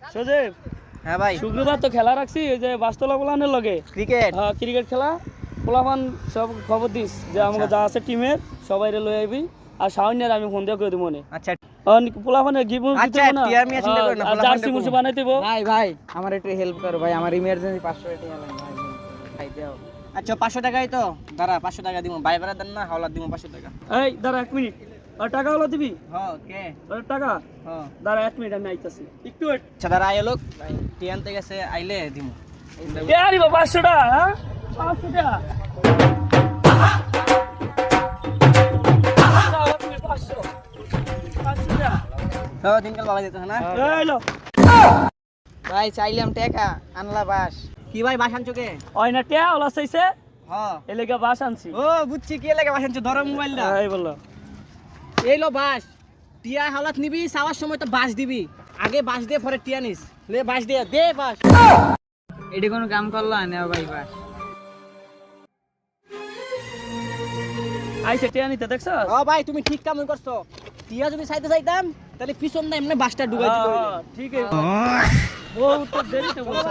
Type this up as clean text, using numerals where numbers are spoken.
সজীব হ্যাঁ ভাই শুক্রবার তো খেলা রাখছি ওই যে বাস্তলা পোলানের লগে ক্রিকেট হ্যাঁ ক্রিকেট খেলা পোলাপান সব খবর দিস যে আমাকে যা আছে টিমের সবাই লই আইবি আর শাওনের আমি ফোন দিয়ে করে দিব মনে আচ্ছা পোলাপানের গিফট দিতে আচ্ছা, না টিয়ার মিয়া চিন্তা করো না, আর পোলাপান জার্সি দেবো। মুসি বানাই দেব ভাই ভাই আমার একটু হেল্প করো ভাই আমার ইমার্জেন্সি 500 টাকা লাগবে ভাই ভাই দাও আচ্ছা 500 টাকাই তো দাঁড়া 500 টাকা দিব ভাই ভাড়া দেন না হাওলাত দিব 500 টাকা এই দাঁড়া 1 মিনিট আর টাকা হলো দিবি হ্যাঁ কে আর টাকা হ্যাঁ দাঁড়া 1 মিনিট আমি আইতাছি একটু wait। আচ্ছা দাঁড়া আয় লোক টি আনতে গেছে আইলে দিব কে আরিব 500 টাকা হ্যাঁ 500 টাকা 500 টাকা হ্যাঁ দিনকাল বাবা দিতে না এই লো ভাই চাইলাম টাকা আনলা বাস কি ভাই বাস আনছো কে ওই না টিয়া ওলা চাইছে হ্যাঁ এলাকা বাস আনছি ও বুঝছি কি লাগে বাস আনছো ধরো মোবাইলটা এই বললো এই লো বাস টিয়া হাওলাত নিবি সাওয়ার সময় তো বাস দিবি আগে বাস দিয়ে পরে টিয়া নিস লে বাস দিয়ে দে বাস এডি কোন কাম করলা না ভাই বাস আইছে টিয়া নিতে দেখছ ও ভাই তুমি ঠিক কাম করছো টিয়া যদি চাইতে চাইতাম তাহলে পিছন না এমনি বাসটা ডুবাই দিতে ঠিক আছে ও তো দেরিতে বলছ